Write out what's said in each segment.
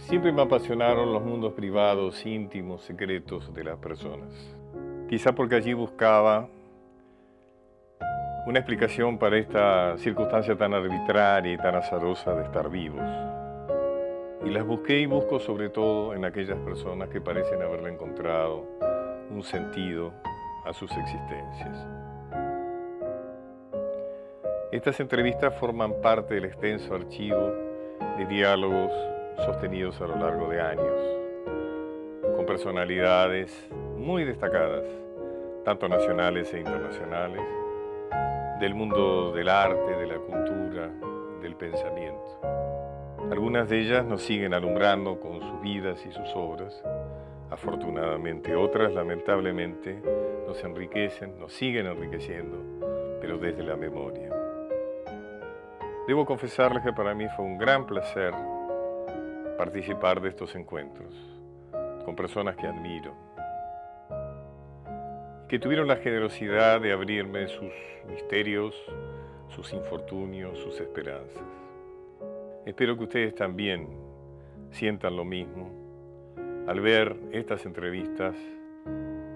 Siempre me apasionaron los mundos privados, íntimos, secretos de las personas. Quizá porque allí buscaba una explicación para esta circunstancia tan arbitraria y tan azarosa de estar vivos. Y las busqué y busco sobre todo en aquellas personas que parecen haberle encontrado un sentido a sus existencias. Estas entrevistas forman parte del extenso archivo de diálogos sostenidos a lo largo de años, con personalidades muy destacadas, tanto nacionales e internacionales, del mundo del arte, de la cultura, del pensamiento. Algunas de ellas nos siguen alumbrando con sus vidas y sus obras. Afortunadamente, otras, lamentablemente, nos enriquecen, nos siguen enriqueciendo, pero desde la memoria. Debo confesarles que para mí fue un gran placer participar de estos encuentros con personas que admiro, que tuvieron la generosidad de abrirme sus misterios, sus infortunios, sus esperanzas. Espero que ustedes también sientan lo mismo al ver estas entrevistas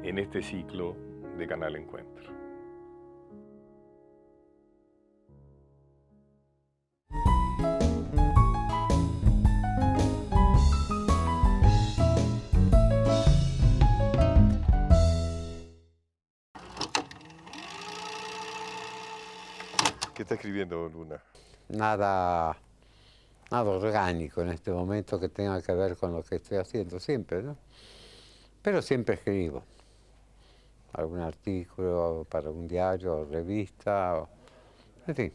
en este ciclo de Canal Encuentro. ¿Qué está escribiendo, Luna? Nada orgánico en este momento que tenga que ver con lo que estoy haciendo siempre, ¿no? Pero siempre escribo algún artículo para un diario, revista, en fin.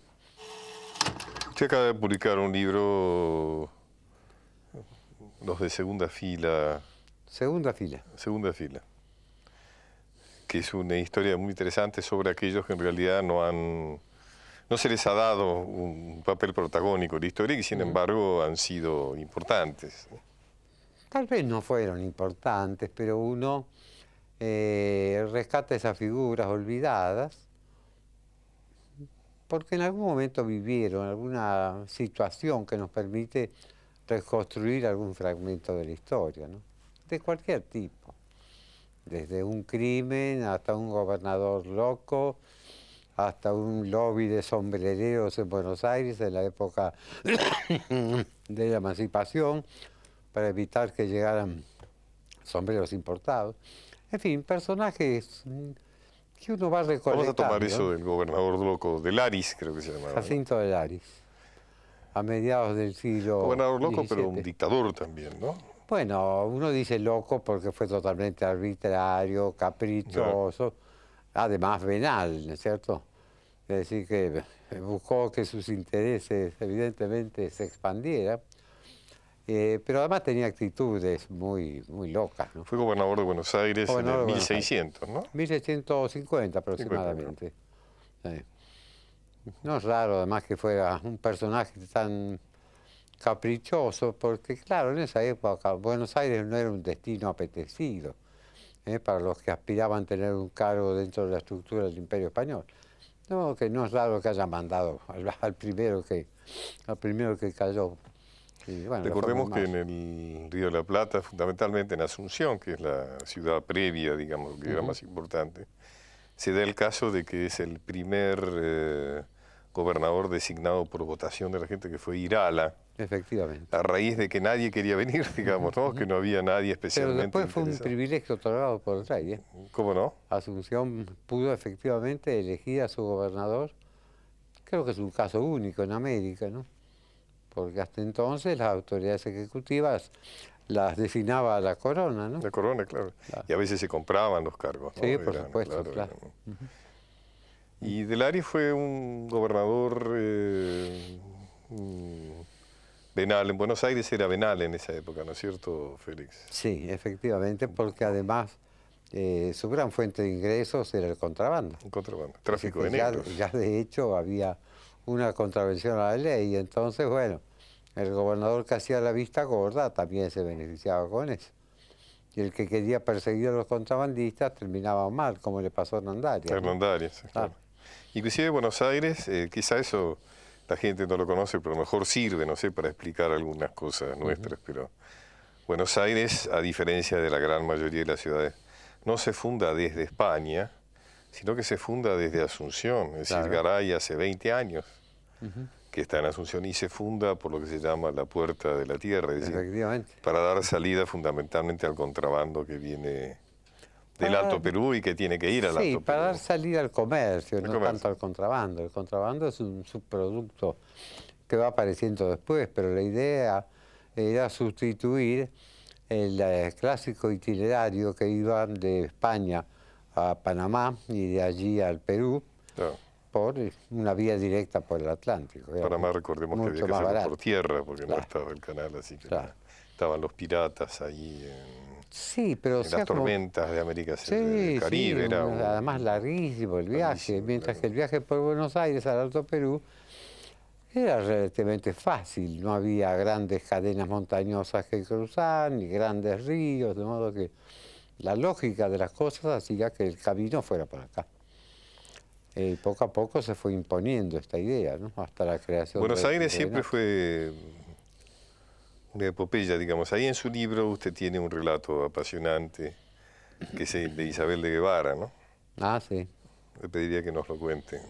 Usted acaba de publicar un libro, Los de segunda fila. Segunda fila. Segunda fila. Que es una historia muy interesante sobre aquellos que en realidad no se les ha dado un papel protagónico en la historia y que sin embargo han sido importantes. Tal vez no fueron importantes, pero uno rescata esas figuras olvidadas porque en algún momento vivieron alguna situación que nos permite reconstruir algún fragmento de la historia, ¿no? De cualquier tipo, desde un crimen hasta un gobernador loco, hasta un lobby de sombrereros en Buenos Aires en la época de la emancipación, para evitar que llegaran sombreros importados. En fin, personajes que uno va recolectando. Vamos a tomar eso del gobernador loco, de Laris, creo que se llamaba, ¿no? Jacinto de Laris, a mediados del siglo Gobernador loco, pero un XVII. dictador también, ¿no? Bueno, uno dice loco porque fue totalmente arbitrario, caprichoso, además venal, ¿no es cierto? Es decir, que buscó que sus intereses evidentemente se expandieran, pero además tenía actitudes muy locas, ¿no? Fue gobernador de Buenos Aires Gobernador en de el Buenos Aires. 1600, ¿no? 1650 aproximadamente. Sí. No es raro además que fuera un personaje tan caprichoso, porque claro, en esa época Buenos Aires no era un destino apetecido para los que aspiraban a tener un cargo dentro de la estructura del Imperio Español. No, que no es raro que haya mandado al primero que cayó. Y, bueno, Recordemos que en el Río de la Plata, fundamentalmente en Asunción, que es la ciudad previa, digamos, que era más importante, se da el caso de que es el primer gobernador designado por votación de la gente, que fue Irala, efectivamente. a raíz de que nadie quería venir, digamos, ¿no? Que no había nadie Pero especialmente después fue un interesado. privilegio otorgado por el rey, ¿eh? ¿Cómo no? Asunción pudo efectivamente elegir a su gobernador. Creo que es un caso único en América, ¿no? Porque hasta entonces las autoridades ejecutivas las designaba la corona, ¿no? La corona, claro. Claro. Y a veces se compraban los cargos, ¿no? Sí, por Eran, supuesto, claro. Y de Laris fue un gobernador venal. En Buenos Aires era venal en esa época, ¿no es cierto, Félix? Sí, efectivamente, porque además su gran fuente de ingresos era el contrabando. Un contrabando, tráfico Así de que negros. ya de hecho había una contravención a la ley, y entonces, bueno, el gobernador que hacía la vista gorda también se beneficiaba con eso. Y el que quería perseguir a los contrabandistas terminaba mal, como le pasó a Hernandarias, ¿no? Hernandarias, claro. Claro. Inclusive Buenos Aires, quizá eso la gente no lo conoce, pero a lo mejor sirve, no sé, para explicar algunas cosas nuestras, pero Buenos Aires, a diferencia de la gran mayoría de las ciudades, no se funda desde España, sino que se funda desde Asunción. Es decir, Claro. Garay hace 20 años que está en Asunción y se funda por lo que se llama la Puerta de la Tierra, es decir, Efectivamente. para dar salida fundamentalmente al contrabando que viene del Para- Alto Perú y que tiene que ir al Sí, Alto para Perú. dar salida al comercio, Al no comercio. tanto al contrabando. El contrabando es un subproducto que va apareciendo después, pero la idea era sustituir el clásico itinerario que iba de España a Panamá y de allí al Perú Claro. por una vía directa por el Atlántico. Era Panamá, recordemos que había mucho que más hacerlo barato. por tierra, porque no Claro. estaba el canal, así que Claro. estaban los piratas ahí Sí, pero o en sea, las como- tormentas de América Sí, del Caribe. sí, Era además larguísimo el viaje, larguísimo, mientras claro. que el viaje por Buenos Aires al Alto Perú era relativamente fácil, no había grandes cadenas montañosas que cruzar, ni grandes ríos, de modo que la lógica de las cosas hacía que el camino fuera por acá. Y poco a poco se fue imponiendo esta idea, ¿no? Hasta la creación Buenos del Aires siempre virreinato. fue una epopeya, digamos. Ahí en su libro usted tiene un relato apasionante que es el de Isabel de Guevara, ¿no? Ah, sí. Le pediría que nos lo cuente.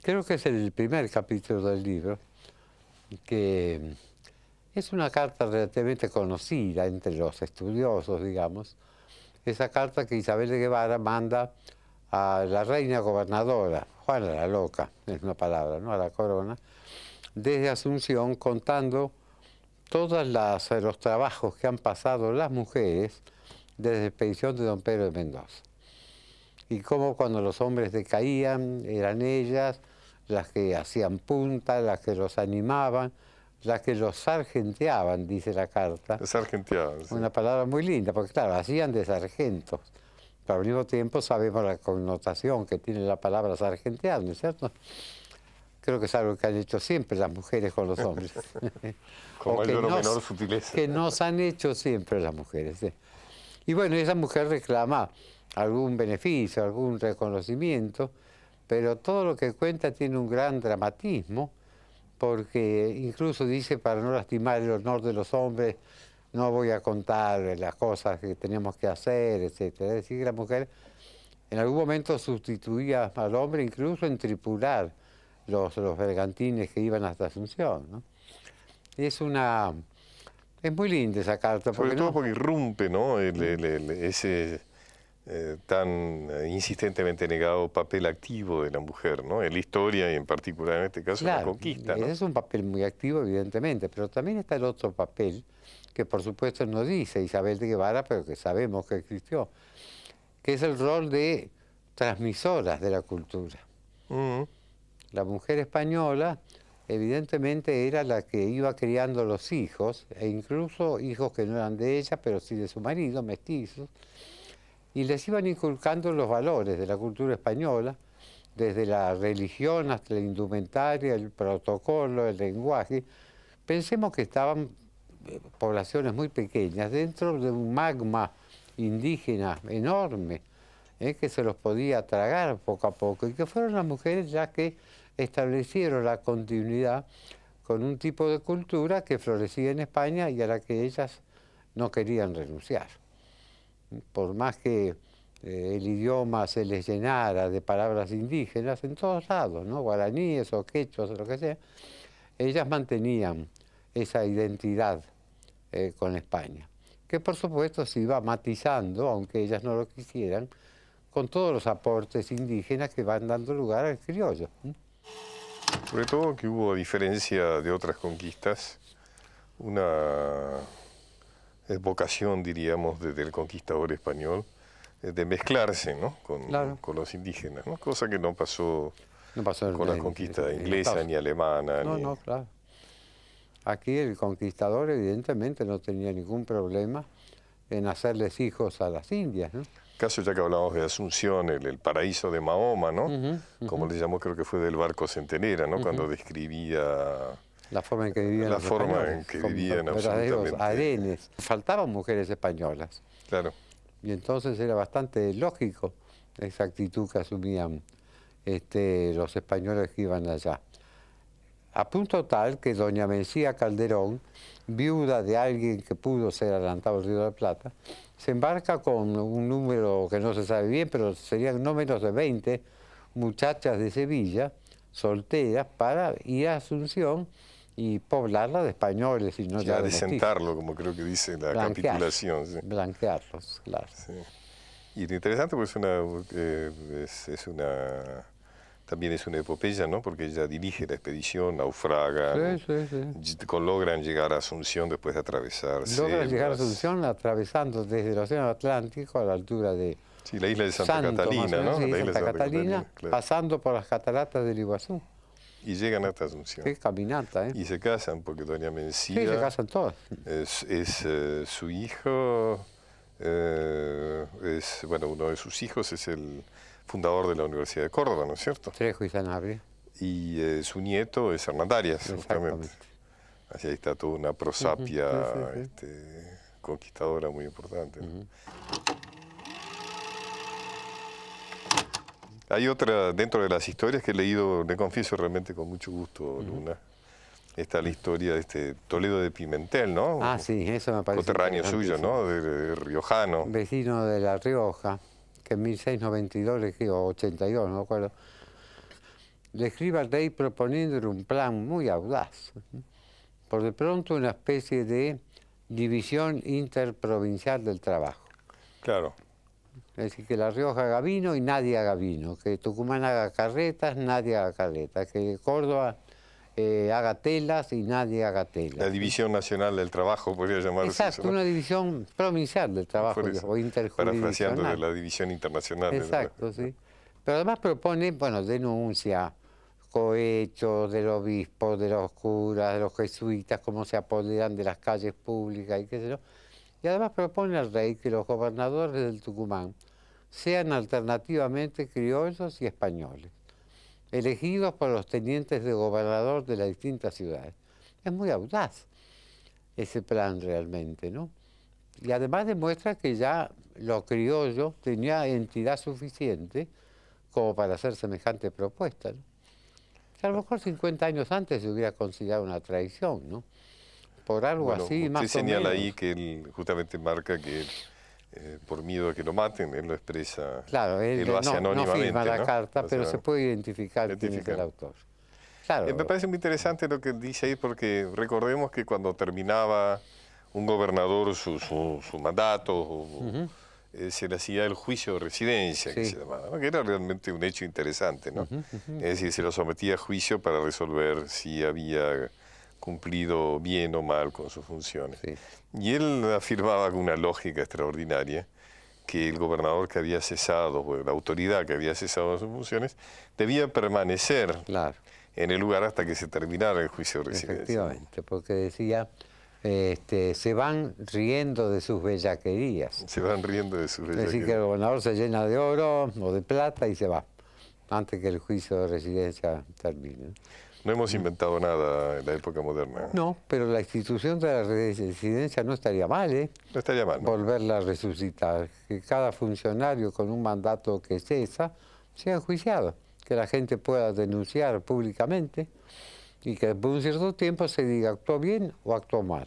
Creo que es el primer capítulo del libro, que es una carta relativamente conocida entre los estudiosos, digamos. Esa carta que Isabel de Guevara manda a la reina gobernadora, Juana la Loca, es una palabra, ¿no? A la corona, desde Asunción, contando todos los trabajos que han pasado las mujeres desde la expedición de don Pedro de Mendoza. Y cómo cuando los hombres decaían, eran ellas las que hacían punta, las que los animaban, las que los sargenteaban, dice la carta. Es argenteado. Sí. Una palabra muy linda, porque claro, hacían de sargentos, pero al mismo tiempo sabemos la connotación que tiene la palabra sargentear, ¿no es cierto? Creo que es algo que han hecho siempre las mujeres con los hombres. Con O que mayor o nos- menor sutileza. Que nos han hecho siempre las mujeres. ¿Sí? Y bueno, esa mujer reclama algún beneficio, algún reconocimiento, pero todo lo que cuenta tiene un gran dramatismo, porque incluso dice, para no lastimar el honor de los hombres, no voy a contar las cosas que tenemos que hacer, etc. Es decir, que la mujer en algún momento sustituía al hombre incluso en tripular los bergantines que iban hasta Asunción, ¿no? Es muy linda esa carta. Sobre Porque todo no, porque irrumpe, ¿no? Ese tan insistentemente negado papel activo de la mujer, ¿no? En la historia y en particular en este caso en la claro, conquista, ¿no? ese es un papel muy activo, evidentemente, pero también está el otro papel, que por supuesto no dice Isabel de Guevara, pero que sabemos que existió, que es el rol de transmisoras de la cultura. Mm. La mujer española evidentemente era la que iba criando los hijos, e incluso hijos que no eran de ella, pero sí de su marido, mestizos, y les iban inculcando los valores de la cultura española, desde la religión hasta la indumentaria, el protocolo, el lenguaje. Pensemos que estaban poblaciones muy pequeñas dentro de un magma indígena enorme, que se los podía tragar poco a poco, y que fueron las mujeres las que establecieron la continuidad con un tipo de cultura que florecía en España y a la que ellas no querían renunciar. Por más que el idioma se les llenara de palabras indígenas en todos lados, ¿no? Guaraníes o quechuas o lo que sea, ellas mantenían esa identidad con España, que por supuesto se iba matizando, aunque ellas no lo quisieran, con todos los aportes indígenas que van dando lugar al criollo. Sobre todo que hubo, a diferencia de otras conquistas, una vocación, diríamos, del conquistador español de mezclarse, ¿no? Claro. con los indígenas, ¿no? Cosa que no pasó No pasó con la conquista en inglesa Estados ni alemana. No, ni... no, claro. Aquí el conquistador evidentemente no tenía ningún problema en hacerles hijos a las indias, ¿no? Caso ya que hablamos de Asunción, el paraíso de Mahoma, ¿no? Como Ujú. le llamó, creo que fue del barco Centenera, ¿no? Cuando describía La forma en que vivían la los forma españoles, en que con vivían verdaderos absolutamente. harenes. Faltaban mujeres españolas. Claro. Y entonces era bastante lógico esa actitud que asumían los españoles que iban allá. a punto tal que doña Mencía Calderón, viuda de alguien que pudo ser adelantado al Río de la Plata, se embarca con un número que no se sabe bien, pero serían no menos de 20 muchachas de Sevilla, solteras, para ir a Asunción y poblarla de españoles y no Ya ya de desentarlo, como creo que dice la capitulación. Sí. Blanquearlos, claro. Sí. Y lo interesante porque también es una epopeya, ¿no? Porque ella dirige la expedición, naufragan, logran llegar a Asunción después de atravesar Logran llegar a Asunción atravesando desde el Océano Atlántico a la altura de la isla de Santa Catalina, ¿no? Sí, la isla Santa Catalina, claro. pasando por las cataratas del Iguazú. Y llegan hasta Asunción. Qué caminata, ¿eh? Y se casan porque doña Mencía... Sí, se casan todas. Es su hijo, bueno, uno de sus hijos es el fundador de la Universidad de Córdoba, ¿no es cierto? Trejo y Sanabria. Y su nieto es Hernán Arias, justamente. Así ahí está toda una prosapia conquistadora muy importante, ¿no? Hay otra dentro de las historias que he leído, le confieso realmente con mucho gusto, Luna. Está la historia de Toledo de Pimentel, ¿no? Ah, sí, eso me parece. Coterráneo suyo, ¿no? De riojano. Vecino de La Rioja, que en 1692 le escribo, 82, no me acuerdo, le escribe al rey proponiéndole un plan muy audaz. Por de pronto una especie de división interprovincial del trabajo. Claro. Es decir, que La Rioja haga vino y nadie haga vino, que Tucumán haga carretas, nadie haga carretas, que Córdoba haga telas y nadie haga telas. La división nacional del trabajo podría llamarse. Exacto, eso, ¿no? Una división provincial del trabajo o interjurisdiccional. Parafraseando de la división internacional. Exacto, sí. Pero además propone, bueno, denuncia cohechos del obispo, de los curas, de los jesuitas, cómo se apoderan de las calles públicas y qué sé yo. Y además propone al rey que los gobernadores del Tucumán sean alternativamente criollos y españoles, elegidos por los tenientes de gobernador de las distintas ciudades. Es muy audaz ese plan realmente, ¿no? Y además demuestra que ya lo criollo tenía entidad suficiente como para hacer semejante propuesta, ¿no? Que a lo mejor 50 años antes se hubiera considerado una traición, ¿no? Por algo así, más o menos. Usted señala ahí que él justamente marca que por miedo a que lo maten, él lo expresa, claro, él lo hace anónimamente. No firma la carta, pero se puede identificar quién es el autor. Claro. Me parece muy interesante lo que dice ahí, porque recordemos que cuando terminaba un gobernador su mandato, se le hacía el juicio de residencia, que se llamaba, ¿no? Que era realmente un hecho interesante, ¿no? Es decir, se lo sometía a juicio para resolver si había cumplido bien o mal con sus funciones. Sí. Y él afirmaba con una lógica extraordinaria que el gobernador que había cesado, o la autoridad que había cesado sus funciones, debía permanecer en el lugar hasta que se terminara el juicio de residencia. Efectivamente, porque decía, se van riendo de sus bellaquerías. Se van riendo de sus bellaquerías. Es decir, que el gobernador se llena de oro o de plata y se va, antes que el juicio de residencia termine. No hemos inventado nada en la época moderna. No, pero la institución de la residencia no estaría mal, ¿eh? No estaría mal, ¿no? Volverla a resucitar. Que cada funcionario con un mandato que cesa sea enjuiciado. Que la gente pueda denunciar públicamente y que por un cierto tiempo se diga actuó bien o actuó mal.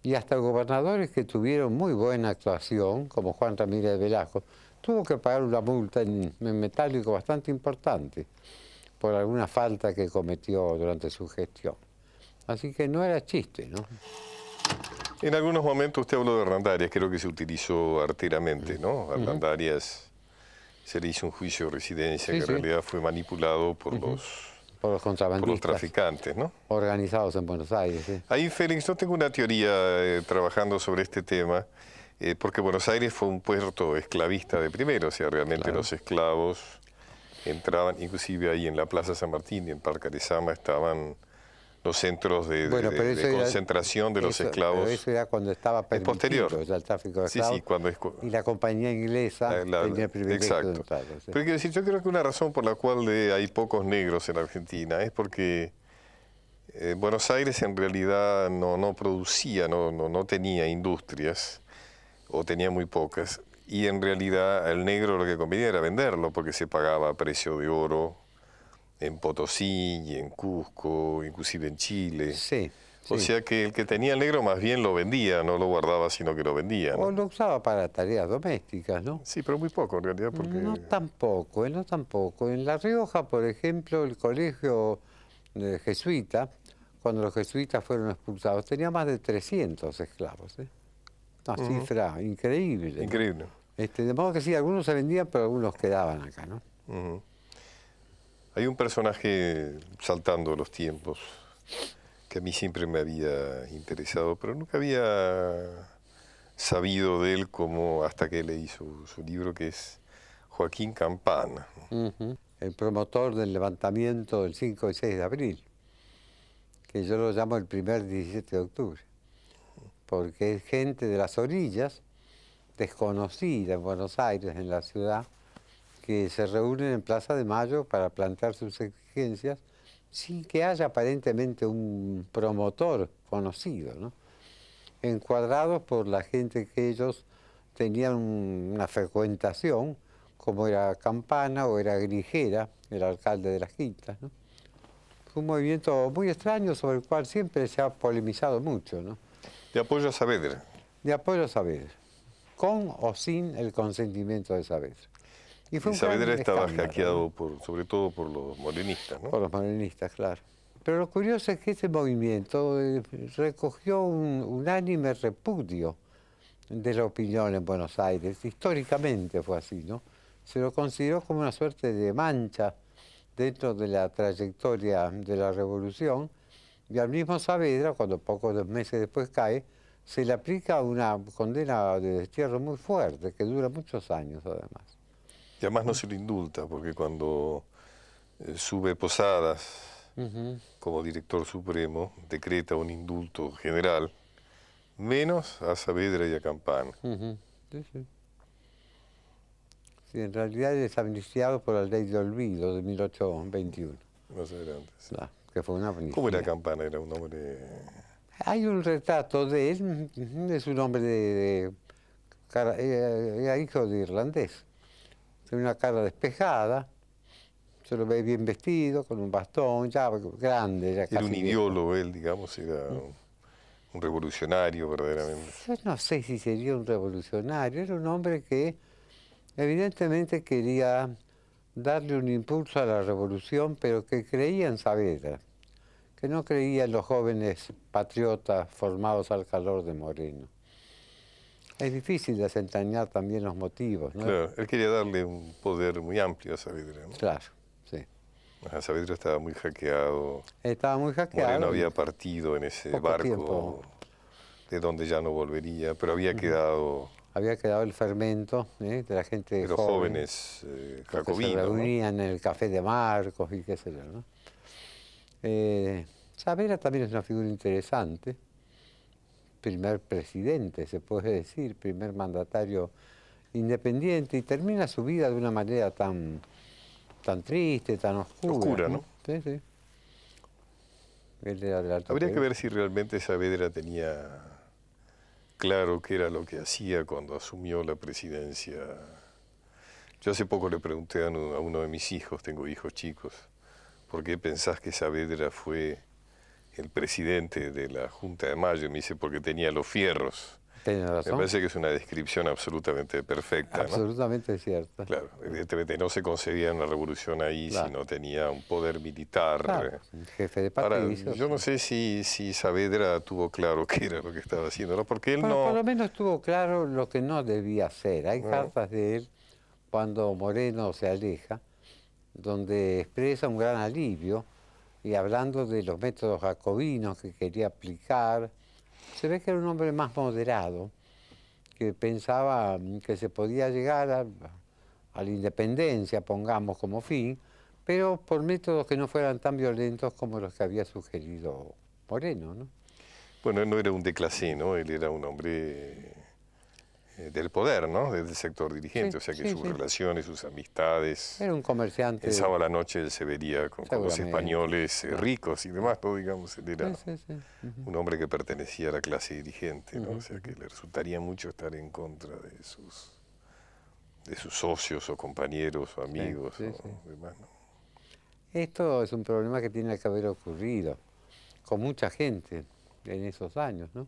Y hasta gobernadores que tuvieron muy buena actuación, como Juan Ramírez Velasco, tuvo que pagar una multa en metálico bastante importante por alguna falta que cometió durante su gestión. Así que no era chiste, ¿no? En algunos momentos usted habló de Hernán Arias, creo que se utilizó arteramente, ¿no? Hernán Arias se le hizo un juicio de residencia que en realidad fue manipulado por los contrabandistas, por los traficantes, ¿no? Organizados en Buenos Aires, sí. Ahí, Félix, yo tengo una teoría trabajando sobre este tema, porque Buenos Aires fue un puerto esclavista de primero, o sea, realmente los esclavos entraban, inclusive ahí en la Plaza San Martín y en Parque Arizama estaban los centros de concentración de los esclavos. Pero eso era cuando estaba permitido posterior. El tráfico de esclavos. Sí, cuando y la compañía inglesa tenía el privilegio de entrar. Sí. Pero quiero decir, yo creo que una razón por la cual hay pocos negros en Argentina es porque Buenos Aires en realidad no producía, no tenía industrias, o tenía muy pocas. Y en realidad al negro lo que convenía era venderlo, porque se pagaba a precio de oro en Potosí y en Cusco, inclusive en Chile. Sí, O sí. sea que el que tenía el negro más bien lo vendía, no lo guardaba, sino que lo vendía, O ¿no? lo usaba para tareas domésticas, ¿no? Sí, pero muy poco en realidad, No porque... tampoco, no tampoco. En La Rioja, por ejemplo, el colegio jesuita, cuando los jesuitas fueron expulsados, tenía más de 300 esclavos, ¿eh? Una Ujú. cifra increíble, ¿no? Increíble. De modo que sí, algunos se vendían, pero algunos quedaban acá, ¿no? Ujú. Hay un personaje saltando los tiempos que a mí siempre me había interesado, pero nunca había sabido de él como hasta que leí su libro, que es Joaquín Campana. Ujú. El promotor del levantamiento del 5 y 6 de abril, que yo lo llamo el primer 17 de octubre, porque es gente de las orillas, desconocida en Buenos Aires, en la ciudad, que se reúnen en Plaza de Mayo para plantear sus exigencias sin que haya aparentemente un promotor conocido, ¿no? Encuadrados por la gente que ellos tenían una frecuentación, como era Campana o era Grigera, el alcalde de las Quintas, ¿no? Fue un movimiento muy extraño sobre el cual siempre se ha polemizado mucho, ¿no? De apoyo a Saavedra. De apoyo a Saavedra, con o sin el consentimiento de Saavedra. Y fue Y un gran Saavedra estaba escándalo, hackeado ¿no? sobre todo por los morenistas, ¿no? Por los maneristas, claro. Pero lo curioso es que este movimiento recogió un unánime repudio de la opinión en Buenos Aires. Históricamente fue así, ¿no? Se lo consideró como una suerte de mancha dentro de la trayectoria de la revolución, y al mismo Saavedra, cuando pocos meses después cae, se le aplica una condena de destierro muy fuerte, que dura muchos años además. Y además no se lo indulta, porque cuando sube Posadas Ujú, como director supremo, decreta un indulto general, menos a Saavedra y a Campana. ujú. Sí, sí. Sí, en realidad es amnistiado por la ley de olvido de 1821, Más adelante, sí. claro, que fue una ¿Cómo era amnistía. Campana? Era un hombre... Hay un retrato de él, es un hombre era hijo de irlandés, tiene una cara despejada, se lo ve bien vestido, con un bastón, ya grande, ya Era un casi viejo. ideólogo él, digamos, era un revolucionario verdaderamente. Yo no sé si sería un revolucionario, era un hombre que evidentemente quería darle un impulso a la revolución, pero que creía en Saavedra, que no creía en los jóvenes patriotas formados al calor de Moreno. Es difícil desentrañar también los motivos, ¿no? Claro, él quería darle un poder muy amplio a Saavedra, ¿no? Claro, sí. Ajá, Saavedra estaba muy hackeado, Estaba muy hackeado. Moreno y había partido en ese poco barco tiempo de donde ya no volvería, pero había quedado había quedado el fermento, de la gente de los joven, jóvenes los que se jacobinos, ¿no? reunían en el café de Marcos y qué sé yo, ¿no? Saavedra también es una figura interesante, primer presidente, se puede decir, primer mandatario independiente, y termina su vida de una manera tan triste, tan oscura. Oscura, ¿no? Sí, sí. Él era del Alto Habría que Perú. ver si realmente Saavedra tenía claro qué era lo que hacía cuando asumió la presidencia. Yo hace poco le pregunté a uno de mis hijos, tengo hijos chicos, ¿por qué pensás que Saavedra fue el presidente de la Junta de Mayo? Y me dice, porque tenía los fierros. Tiene Me razón. parece que es una descripción absolutamente perfecta, ¿no? Absolutamente cierto. Claro, evidentemente no se concebía una revolución ahí Claro. si no tenía un poder militar. Claro, un jefe de Ahora, patricio. yo no sé si Saavedra tuvo claro qué era lo que estaba haciendo, ¿no? Porque él Bueno, por no... lo menos tuvo claro lo que no debía hacer. Hay No. cartas de él cuando Moreno se aleja, donde expresa un gran alivio y hablando de los métodos jacobinos que quería aplicar, se ve que era un hombre más moderado, que pensaba que se podía llegar a la independencia, pongamos como fin, pero por métodos que no fueran tan violentos como los que había sugerido Moreno, ¿no? Bueno, él no era un de clase, ¿no? Él era un hombre del poder, ¿no? Del sector dirigente, Sí, o sea que sí, sus sí. relaciones, sus amistades... Era un comerciante. El sábado a la noche él se vería con los Seguramente, españoles claro. ricos y demás, ¿no? Digamos, él era Sí, sí, sí. Ujú. un hombre que pertenecía a la clase dirigente, ¿no? Ujú, O sea que le resultaría mucho estar en contra de sus socios o compañeros o amigos sí, o sí. demás, ¿no? Esto es un problema que tiene que haber ocurrido con mucha gente en esos años, ¿no?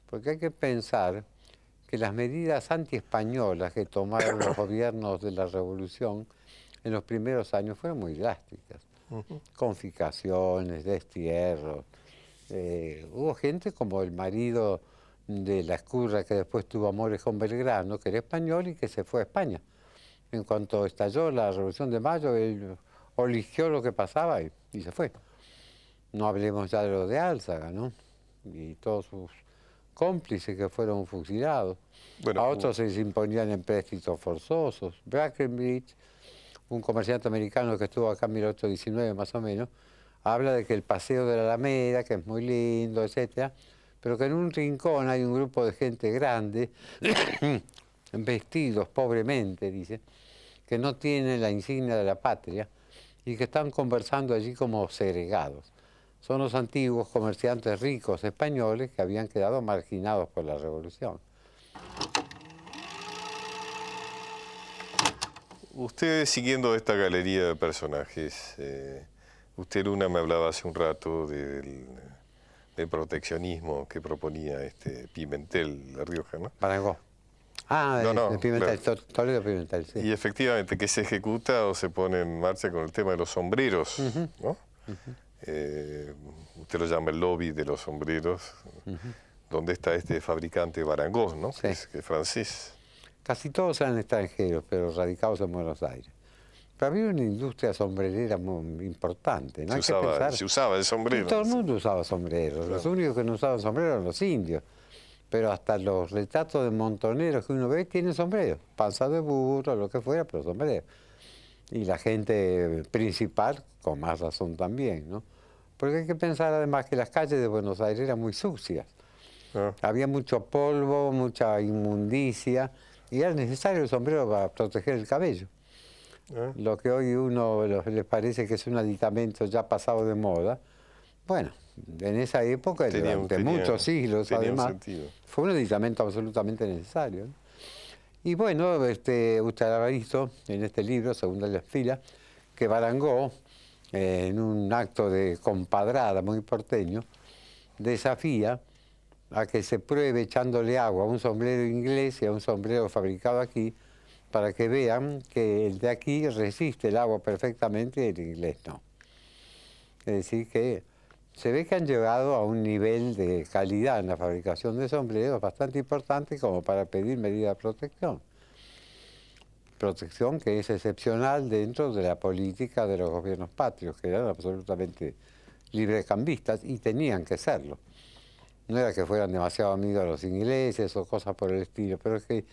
Porque hay que pensar que las medidas antiespañolas que tomaron los gobiernos de la Revolución en los primeros años fueron muy drásticas. Confiscaciones, destierros. Hubo gente como el marido de la Escurra que después tuvo amores con Belgrano, que era español y que se fue a España. En cuanto estalló la Revolución de Mayo, él oligió lo que pasaba y se fue. No hablemos ya de lo de Álzaga, ¿no? Y todos sus cómplices que fueron fusilados. Bueno, a otros se les imponían empréstitos forzosos. Breckinridge, un comerciante americano que estuvo acá en 1819 más o menos, habla de que el paseo de la Alameda, que es muy lindo, etcétera, pero que en un rincón hay un grupo de gente grande, vestidos pobremente, dice, que no tienen la insignia de la patria y que están conversando allí como segregados. Son los antiguos comerciantes ricos españoles que habían quedado marginados por la Revolución. Usted, siguiendo esta galería de personajes, usted, Luna, me hablaba hace un rato del proteccionismo que proponía Pimentel, La Rioja, ¿no? Parangó. Ah, de Pimentel, claro. Toledo Pimentel, sí. Y efectivamente, que se ejecuta o se pone en marcha con el tema de los sombreros, ¿no? Usted lo llama el lobby de los sombreros, donde está este fabricante Barangó, ¿no? Sí. Que es francés. Casi todos eran extranjeros, pero radicados en Buenos Aires. Pero había una industria sombrerera muy importante, ¿no? Se usaba el sombrero. Y todo el mundo usaba sombreros. Claro. Los únicos que no usaban sombreros eran los indios. Pero hasta los retratos de montoneros que uno ve tienen sombreros. Panza de burro, lo que fuera, pero sombreros. Y la gente principal, con más razón también, ¿no? Porque hay que pensar además que las calles de Buenos Aires eran muy sucias. Había mucho polvo, mucha inmundicia, y era necesario el sombrero para proteger el cabello. Lo que hoy uno les parece que es un aditamento ya pasado de moda, bueno, en esa época, durante muchos siglos además, fue un aditamento absolutamente necesario, ¿no? Y bueno, usted habrá visto en este libro, Segunda de las Filas, que Barangó, en un acto de compadrada muy porteño, desafía a que se pruebe echándole agua a un sombrero inglés y a un sombrero fabricado aquí, para que vean que el de aquí resiste el agua perfectamente y el inglés no. Es decir, que se ve que han llegado a un nivel de calidad en la fabricación de sombreros bastante importante como para pedir medidas de protección. Protección que es excepcional dentro de la política de los gobiernos patrios, que eran absolutamente librecambistas y tenían que serlo. No era que fueran demasiado amigos a los ingleses o cosas por el estilo, pero es que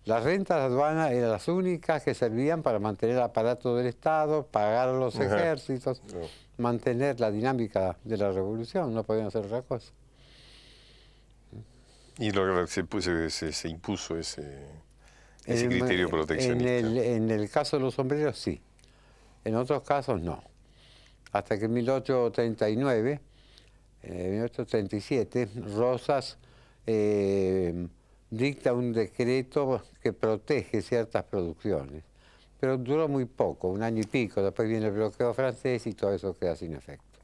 las rentas de aduana eran las únicas que servían para mantener el aparato del Estado, pagar a los ejércitos, mantener la dinámica de la revolución, no podían hacer otra cosa. Y se impuso ese criterio proteccionista. En el caso de los sombreros sí, en otros casos no. Hasta que en 1839, 1837, Rosas dicta un decreto que protege ciertas producciones, pero duró muy poco, un año y pico, después viene el bloqueo francés y todo eso queda sin efecto.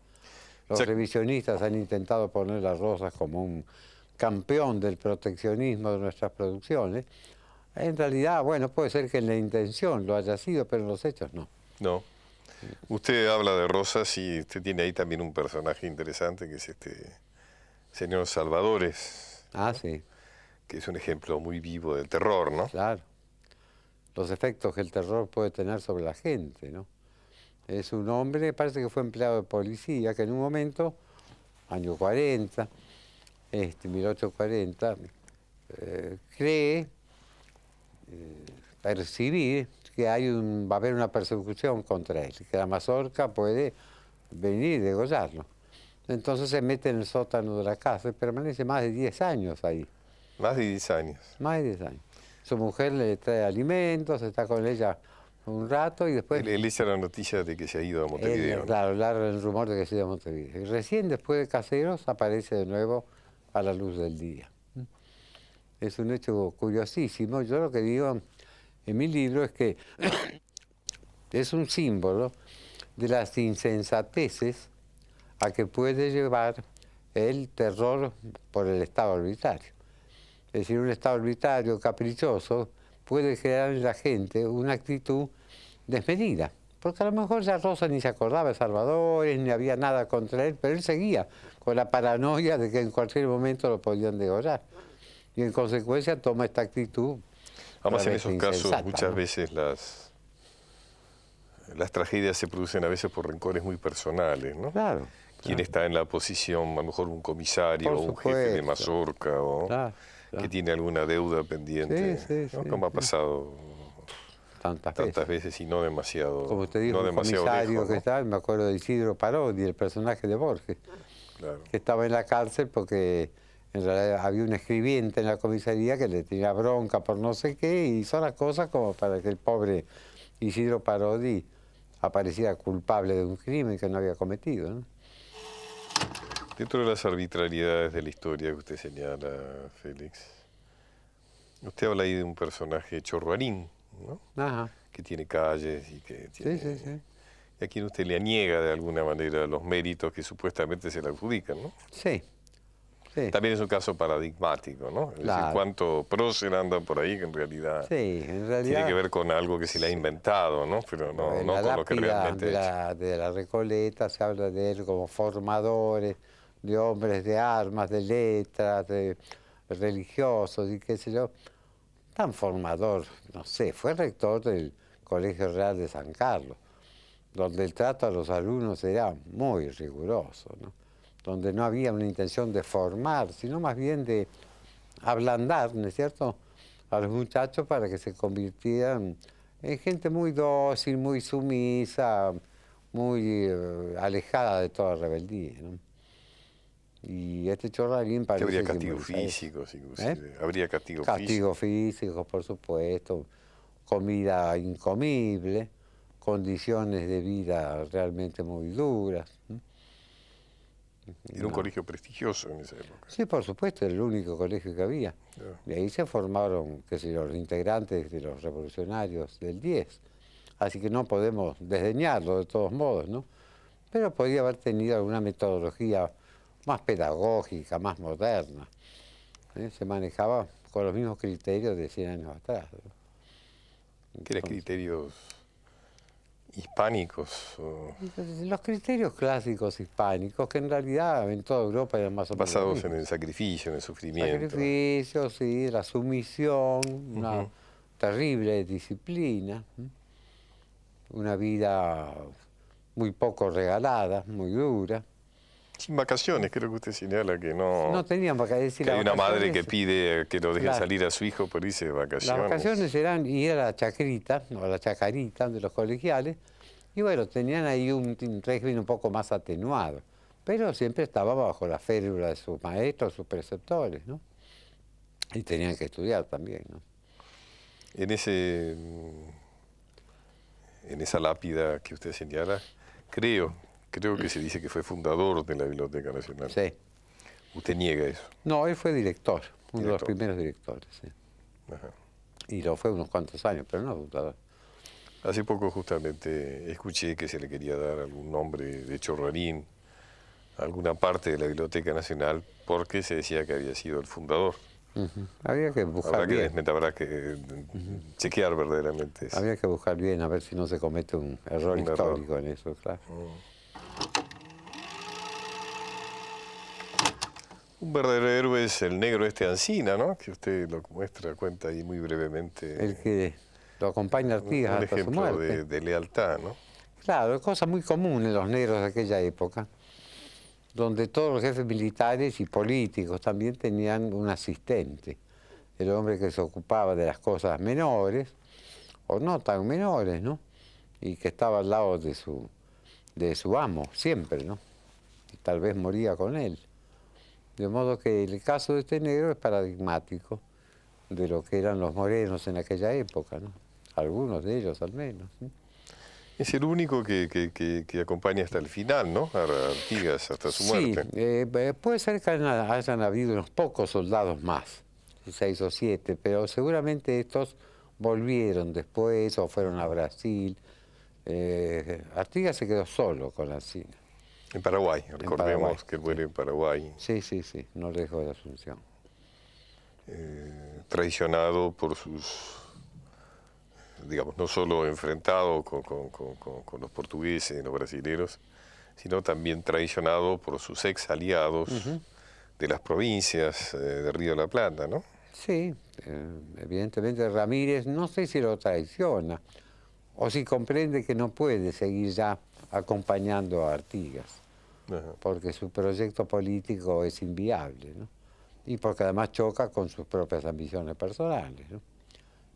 Los revisionistas han intentado poner a Rosas como un campeón del proteccionismo de nuestras producciones. En realidad, bueno, puede ser que en la intención lo haya sido, pero en los hechos no. No. Usted habla de Rosas y usted tiene ahí también un personaje interesante que es este señor Salvadores. Ah, sí. Que es un ejemplo muy vivo del terror, ¿no? Claro. Los efectos que el terror puede tener sobre la gente, ¿no? Es un hombre, parece que fue empleado de policía, que en un momento, año 40, 1840, cree percibir que va a haber una persecución contra él, que la mazorca puede venir y degollarlo. Entonces se mete en el sótano de la casa y permanece más de 10 años ahí. Más de 10 años. Más de 10 años. Su mujer le trae alimentos, está con ella un rato y después... Él echa la noticia de que se ha ido a Montevideo. Claro, larga el rumor de que se ha ido a Montevideo. Y recién después de Caseros aparece de nuevo a la luz del día. Es un hecho curiosísimo. Yo lo que digo en mi libro es que es un símbolo de las insensateces a que puede llevar el terror por el estado arbitrario. Es decir, un estado arbitrario, caprichoso, puede crear en la gente una actitud desmedida. Porque a lo mejor ya Rosa ni se acordaba de Salvador, ni había nada contra él, pero él seguía con la paranoia de que en cualquier momento lo podían degollar. Y en consecuencia toma esta actitud. Además, en esos casos muchas veces las tragedias se producen a veces por rencores muy personales, ¿no? Claro. Quien claro. está en la posición, a lo mejor un comisario o un jefe de mazorca o que tiene alguna deuda pendiente, sí, ¿no? sí, Como ha pasado tantas veces y no demasiado. Como te digo, no un demasiado comisario lejos, que ¿no? estaba, me acuerdo de Isidro Parodi, el personaje de Borges, Claro. que estaba en la cárcel porque en realidad había un escribiente en la comisaría que le tenía bronca por no sé qué y hizo las cosas como para que el pobre Isidro Parodi apareciera culpable de un crimen que no había cometido, ¿no? Dentro de las arbitrariedades de la historia que usted señala, Félix, usted habla ahí de un personaje chorbarín, ¿no? Ajá. Que tiene calles y que tiene... Sí. Y a quien usted le niega de alguna manera los méritos que supuestamente se le adjudican, ¿no? Sí. También es un caso paradigmático, ¿no? Es decir, cuánto prócer anda por ahí que en realidad tiene que ver con algo que se le ha inventado, ¿no? Pero no con lo que realmente es. De la Recoleta se habla de él como formadores de hombres de armas, de letras, de religiosos y qué sé yo. Tan formador, no sé, fue rector del Colegio Real de San Carlos, donde el trato a los alumnos era muy riguroso, ¿no? Donde no había una intención de formar, sino más bien de ablandar, ¿no es cierto?, a los muchachos para que se convirtieran en gente muy dócil, muy sumisa, muy alejada de toda rebeldía, ¿no? Y este Chorbarín parece que... Habría castigos físicos, inclusive. Habría castigos físicos, por supuesto, comida incomible, condiciones de vida realmente muy duras. Era un colegio prestigioso en esa época. Sí, por supuesto, era el único colegio que había. Y ahí se formaron, qué sé yo, los integrantes de los revolucionarios del 10. Así que no podemos desdeñarlo de todos modos, ¿no? Pero podía haber tenido alguna metodología más pedagógica, más moderna. Se manejaba con los mismos criterios de 100 años atrás, ¿no? ¿Qué eran criterios hispánicos? Los criterios clásicos hispánicos, que en realidad en toda Europa eran más o menos basados en el sacrificio, en el sufrimiento. Sacrificio, sí, la sumisión, una terrible disciplina, una vida muy poco regalada, muy dura. Sin vacaciones, creo que usted señala que no... No tenían vacaciones. Que hay una madre que pide que lo dejen salir a su hijo por irse de vacaciones. Las vacaciones eran ir a la chacrita, o a la chacarita de los colegiales, y bueno, tenían ahí un régimen un poco más atenuado, pero siempre estaba bajo la férula de sus maestros, sus preceptores, ¿no? Y tenían que estudiar también, ¿no? En esa lápida que usted señala, creo que se dice que fue fundador de la Biblioteca Nacional. Sí. ¿Usted niega eso? No, él fue director, uno de los primeros directores, sí. Ajá. Y lo fue unos cuantos años, pero no fundador. Hace poco justamente escuché que se le quería dar algún nombre de Chorbarín a alguna parte de la Biblioteca Nacional porque se decía que había sido el fundador. Habría que buscar Habrá que chequear verdaderamente eso. Habría que buscar bien a ver si no se comete un error histórico en eso, claro. Un verdadero héroe es el negro Ancina, ¿no? Que usted lo muestra, cuenta ahí muy brevemente. El que lo acompaña a Artigas hasta su muerte. Un ejemplo de lealtad, ¿no? Claro, cosa muy común en los negros de aquella época, donde todos los jefes militares y políticos también tenían un asistente, el hombre que se ocupaba de las cosas menores, o no tan menores, ¿no? Y que estaba al lado de su amo, siempre, ¿no? Y tal vez moría con él. De modo que el caso de este negro es paradigmático de lo que eran los morenos en aquella época, ¿no? Algunos de ellos al menos, ¿no? Es el único que acompaña hasta el final, ¿no? A Artigas, hasta su muerte. Sí, puede ser que hayan habido unos pocos soldados más, 6 o 7, pero seguramente estos volvieron después o fueron a Brasil. Artigas se quedó solo con Alsina. En Paraguay, recordemos Paraguay, que él muere en Paraguay. Sí, no lejos de Asunción. Traicionado por sus, digamos, no solo enfrentado con los portugueses y los brasileños, sino también traicionado por sus ex aliados de las provincias de Río de la Plata, ¿no? Sí, evidentemente Ramírez no sé si lo traiciona o si comprende que no puede seguir ya acompañando a Artigas, porque su proyecto político es inviable, ¿no? Y porque además choca con sus propias ambiciones personales, ¿no?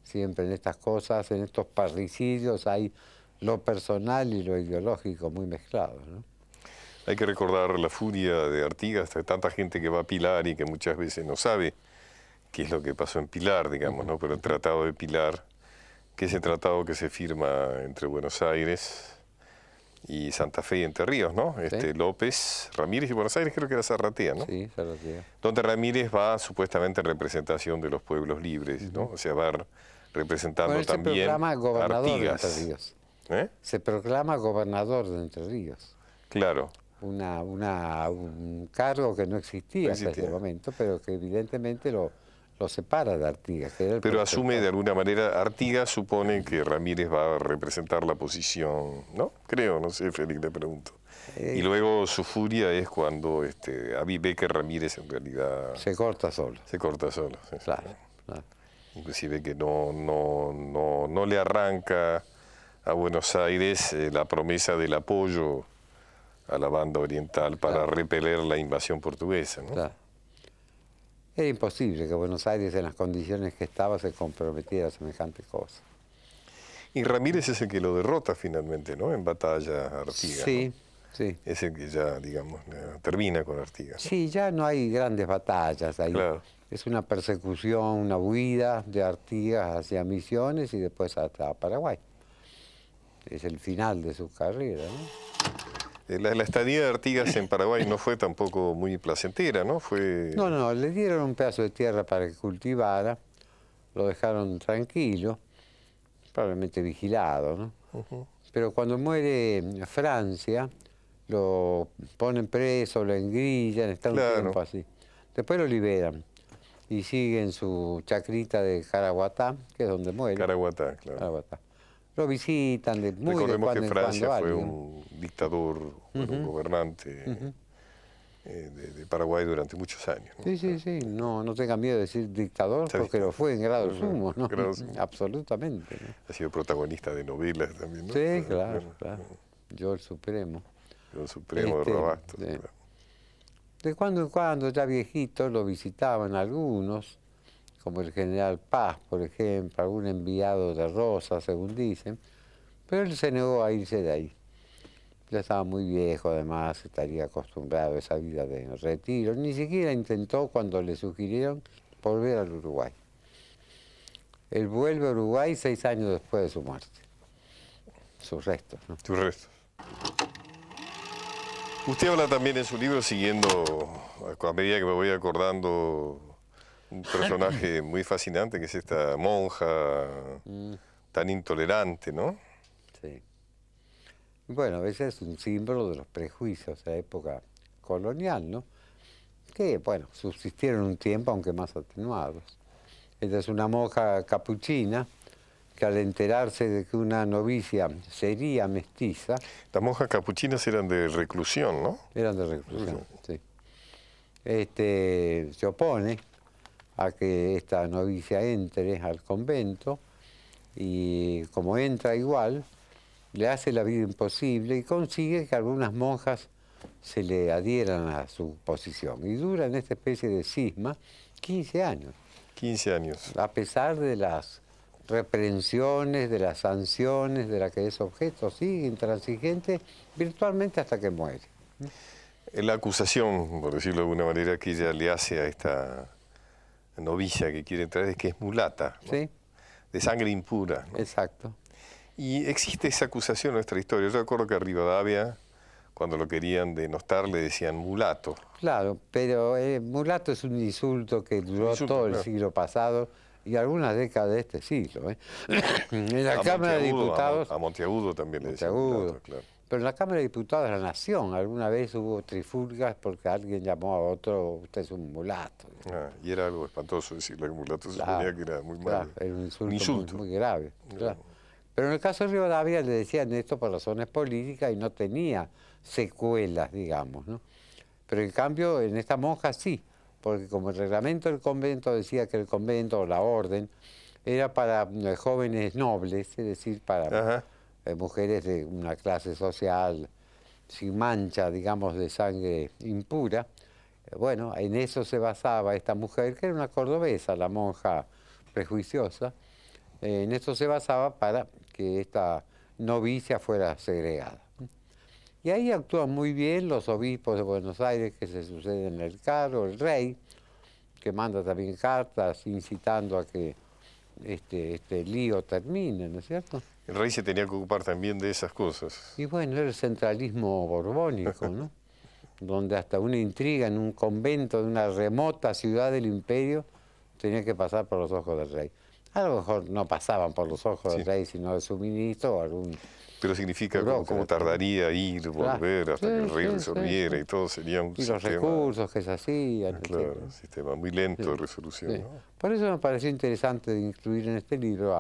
Siempre en estas cosas, en estos parricidios, hay lo personal y lo ideológico muy mezclados, ¿no? Hay que recordar la furia de Artigas, de tanta gente que va a Pilar y que muchas veces no sabe qué es lo que pasó en Pilar, digamos, ¿no? Pero el Tratado de Pilar, que es el tratado que se firma entre Buenos Aires y Santa Fe y Entre Ríos, ¿no? Sí. López, Ramírez y Buenos Aires, creo que era Zarratea, ¿no? Sí, Zarratea. Donde Ramírez va supuestamente en representación de los pueblos libres, ¿no? O sea, va representando Bueno, también se proclama a gobernador de Artigas. Entre Ríos. ¿Eh? Se proclama gobernador de Entre Ríos. Claro. Un cargo que no existía hasta ese momento, pero que evidentemente lo separa de Artigas. Que era el pero protector. asume de alguna manera, Artigas supone que Ramírez va a representar la posición, ¿no? Creo, no sé, Félix, le pregunto. Y luego su furia es cuando ve que Ramírez en realidad se corta solo. Se corta solo. Sí, claro, claro. Inclusive que no le arranca a Buenos Aires la promesa del apoyo a la banda oriental para repeler la invasión portuguesa, ¿no? Claro. Era imposible que Buenos Aires, en las condiciones que estaba, se comprometiera a semejante cosa. Y Ramírez es el que lo derrota finalmente, ¿no? En batalla a Artigas. Sí, ¿no? sí. Es el que ya, digamos, termina con Artigas, ¿no? Sí, ya no hay grandes batallas ahí. Claro. Es una persecución, una huida de Artigas hacia Misiones y después hasta Paraguay. Es el final de su carrera, ¿no? La estadía de Artigas en Paraguay no fue tampoco muy placentera, ¿no? No, le dieron un pedazo de tierra para que cultivara, lo dejaron tranquilo, probablemente vigilado, ¿no? Pero cuando muere Francia, lo ponen preso, lo engrillan, está un tiempo así. Después lo liberan y sigue en su chacrita de Caraguatá, que es donde muere. Caraguatá, claro. Caraguatá. Lo visitan muy Recordemos de que cuando en Francia cuando fue alguien. un dictador, un gobernante de Paraguay durante muchos años, ¿no? Sí. No tenga miedo de decir dictador, porque lo fue en grado sumo, ¿no? Absolutamente, ¿no? Ha sido protagonista de novelas también, ¿no? Sí, claro. Yo el Supremo. Yo el Supremo de Robasto. Claro. De cuando en cuando, ya viejito, lo visitaban algunos, como el general Paz, por ejemplo, algún enviado de Rosas, según dicen, pero él se negó a irse de ahí. Ya estaba muy viejo, además, estaría acostumbrado a esa vida de retiro. Ni siquiera intentó, cuando le sugirieron, volver al Uruguay. Él vuelve a Uruguay 6 años después de su muerte. Sus restos, ¿no? Sus restos. Usted habla también en su libro, siguiendo, a medida que me voy acordando, un personaje muy fascinante, que es esta monja tan intolerante, ¿no? Sí. Bueno, ese es un símbolo de los prejuicios de la época colonial, ¿no? Que, bueno, subsistieron un tiempo, aunque más atenuados. Esta es una monja capuchina que al enterarse de que una novicia sería mestiza... Las monjas capuchinas eran de reclusión, ¿no? Eran de reclusión, sí. Se opone a que esta novicia entre al convento y como entra igual, le hace la vida imposible y consigue que algunas monjas se le adhieran a su posición. Y dura en esta especie de cisma 15 años. 15 años. A pesar de las reprensiones, de las sanciones de la que es objeto, sigue intransigente virtualmente hasta que muere. La acusación, por decirlo de alguna manera, que ella le hace a esta novicia que quiere entrar es que es mulata, ¿no? Sí. De sangre impura, ¿no? Exacto. Y existe esa acusación en nuestra historia. Yo recuerdo que a Rivadavia, cuando lo querían denostar, le decían mulato. Claro, pero mulato es un insulto que duró todo el siglo pasado y algunas décadas de este siglo. En la Cámara de Diputados... A Monteagudo también le decían mulato, claro. Pero en la Cámara de Diputados de la Nación alguna vez hubo trifulgas porque alguien llamó a otro, usted es un mulato. Y era algo espantoso decirle que mulato, se suponía que era muy malo. Era un insulto. Muy grave. Claro. Pero en el caso de Rivadavia le decían esto por razones políticas y no tenía secuelas, digamos, ¿no? Pero en cambio en esta monja sí, porque como el reglamento del convento decía que el convento o la orden era para jóvenes nobles, es decir, para mujeres de una clase social sin mancha, digamos, de sangre impura. Bueno, en eso se basaba esta mujer, que era una cordobesa, la monja prejuiciosa. En esto se basaba para que esta novicia fuera segregada. Y ahí actúan muy bien los obispos de Buenos Aires que se suceden en el cargo, el rey, que manda también cartas incitando a que este lío termine, ¿no es cierto? El rey se tenía que ocupar también de esas cosas. Y bueno, era el centralismo borbónico, ¿no? Donde hasta una intriga en un convento de una remota ciudad del imperio tenía que pasar por los ojos del rey. A lo mejor no pasaban por los ojos del rey, sino de su ministro o algún... Pero significa cómo tardaría ir, volver, hasta que el rey resolviera y todo sería un sistema... Y los recursos que se hacían. Claro, un sistema muy lento de resolución. ¿No? Por eso me pareció interesante de incluir en este libro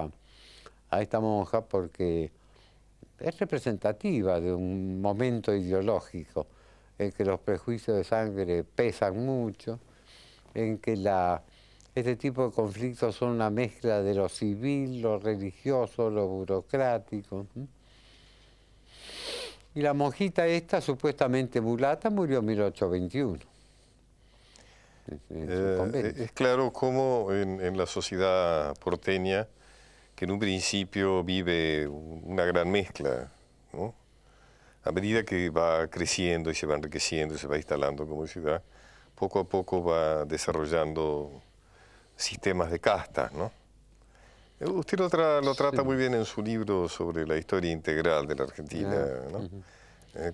a esta monja, porque es representativa de un momento ideológico en que los prejuicios de sangre pesan mucho, en que este tipo de conflictos son una mezcla de lo civil, lo religioso, lo burocrático. Y la monjita esta, supuestamente mulata, murió en 1821. Es claro cómo en la sociedad porteña, que en un principio vive una gran mezcla, ¿no? A medida que va creciendo y se va enriqueciendo y se va instalando como ciudad, poco a poco va desarrollando sistemas de castas, ¿no? Usted lo trata muy bien en su libro sobre la historia integral de la Argentina, ¿no?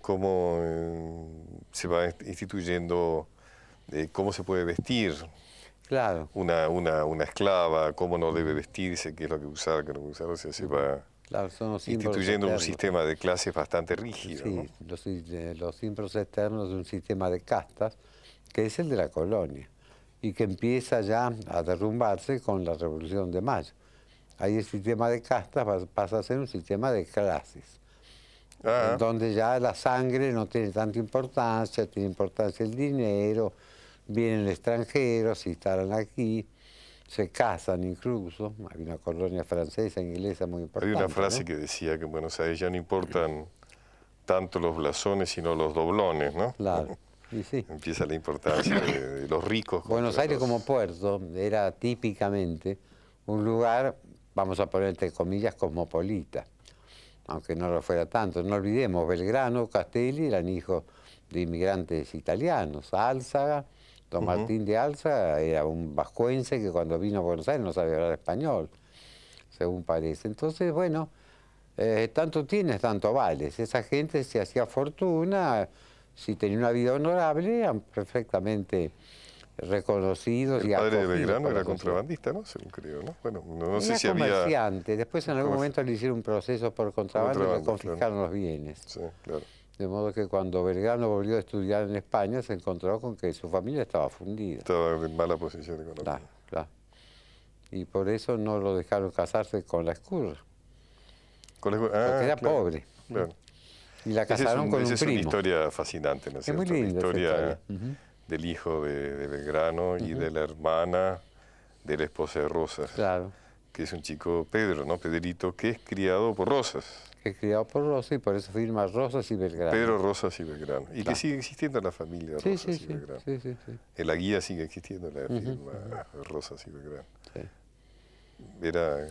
Cómo se va instituyendo, cómo se puede vestir una esclava, cómo no debe vestirse, qué es lo que usar, qué no usar, o sea, se va instituyendo un sistema de clases bastante rígido. Sí, ¿no? los símbolos externos de un sistema de castas, que es el de la colonia, y que empieza ya a derrumbarse con la Revolución de Mayo. Ahí el sistema de castas pasa a ser un sistema de clases, en donde ya la sangre no tiene tanta importancia, tiene importancia el dinero, vienen extranjeros, se instalan aquí, se casan incluso. Hay una colonia francesa, inglesa muy importante. Hay una frase, ¿no?, que decía que en Buenos Aires ya no importan tanto los blasones, sino los doblones, ¿no? Claro. Y sí. Empieza la importancia de los ricos. Buenos Aires como puerto era típicamente un lugar, vamos a poner entre comillas, cosmopolita, aunque no lo fuera tanto. No olvidemos, Belgrano, Castelli eran hijos de inmigrantes italianos. Álzaga, don Martín de Álzaga era un vascuense que cuando vino a Buenos Aires no sabía hablar español, según parece. Entonces, bueno, tanto tienes, tanto vales. Esa gente se hacía fortuna, si tenía una vida honorable, eran perfectamente reconocidos y acogidos. El padre de Belgrano era contrabandista, ¿no? Según creo, ¿no? Bueno, no sé si había... comerciante. Después en algún momento le hicieron un proceso por contrabando y le confiscaron los bienes. Sí, claro. De modo que cuando Belgrano volvió a estudiar en España se encontró con que su familia estaba fundida. Estaba en mala posición económica. Claro, claro. Y por eso no lo dejaron casarse con la escurra. Porque era pobre. Claro. Y la casaron con un primo. Es una historia fascinante, ¿no es cierto? Es muy linda la historia del hijo de Belgrano y de la hermana de la esposa de Rosas. Claro. Que es un chico, Pedro, ¿no? Pedrito, que es criado por Rosas. Que es criado por Rosas y por eso firma Rosas y Belgrano. Pedro Rosas y Belgrano. Y que sigue existiendo la familia Rosas y Belgrano. Sí. En la guía sigue existiendo la firma Rosas y Belgrano. Sí. Era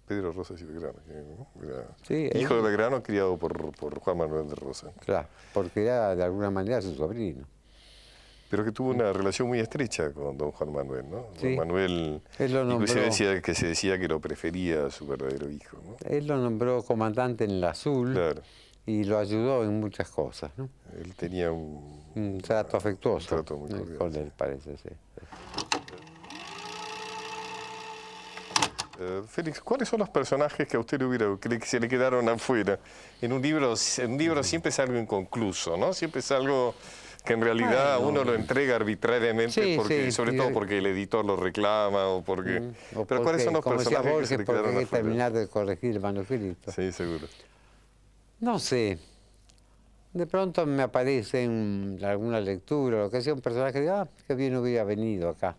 Pedro Rosas y Belgrano. ¿No? Era hijo de Belgrano, criado por Juan Manuel de Rosas. Claro, porque era de alguna manera su sobrino. Pero que tuvo una relación muy estrecha con don Juan Manuel, ¿no? Sí. Don Manuel, Él lo nombró, se decía que lo prefería a su verdadero hijo, ¿no? Él lo nombró comandante en el Azul, claro, y lo ayudó en muchas cosas, ¿no? Él tenía un trato afectuoso un trato muy cordial, con él, parece, sí. Félix, ¿cuáles son los personajes que a usted que se le quedaron afuera? En un libro siempre es algo inconcluso, ¿no? Siempre es algo que en realidad uno lo entrega arbitrariamente, Sí, porque, sí, sobre todo porque el editor lo reclama o porque... O Pero ¿cuáles son los como decía personajes que se Borges, le porque quedaron hay que afuera? terminar de corregir el manuscrito. Sí, seguro. No sé, de pronto me aparece en alguna lectura, lo que sea, un personaje que digo, ah, qué bien hubiera venido acá.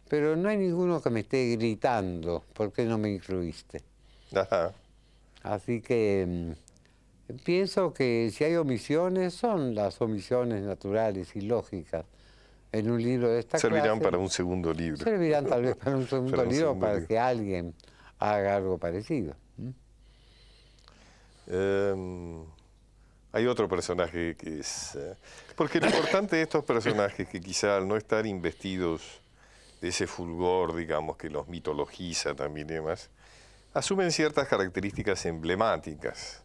Pero no hay ninguno que me esté gritando, ¿por qué no me incluiste? Ajá. Así que pienso que si hay omisiones, son las omisiones naturales y lógicas. En un libro de esta Servirán clase, para un segundo libro. servirán tal vez para un segundo Para un libro, segundo para libro. que alguien haga algo parecido. Hay otro personaje que es... porque lo importante de estos personajes es que quizá al no estar investidos de ese fulgor, digamos, que los mitologiza también y demás, asumen ciertas características emblemáticas.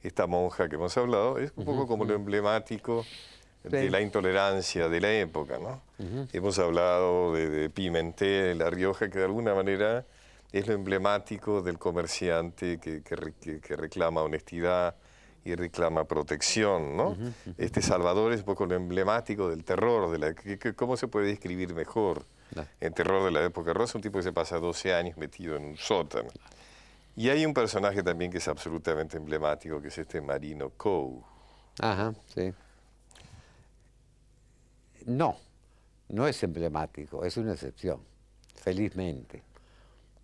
Esta monja que hemos hablado es un poco como lo emblemático de la intolerancia de la época, ¿no? Hemos hablado de Pimentel, La Rioja, que de alguna manera es lo emblemático del comerciante que reclama honestidad y reclama protección, ¿no? Este Salvador es un poco lo emblemático del terror, ¿cómo se puede describir mejor? El terror de la época rosa, un tipo que se pasa 12 años metido en un sótano. Y hay un personaje también que es absolutamente emblemático, que es este Marino Coe. Ajá, sí. No, no es emblemático, es una excepción, felizmente.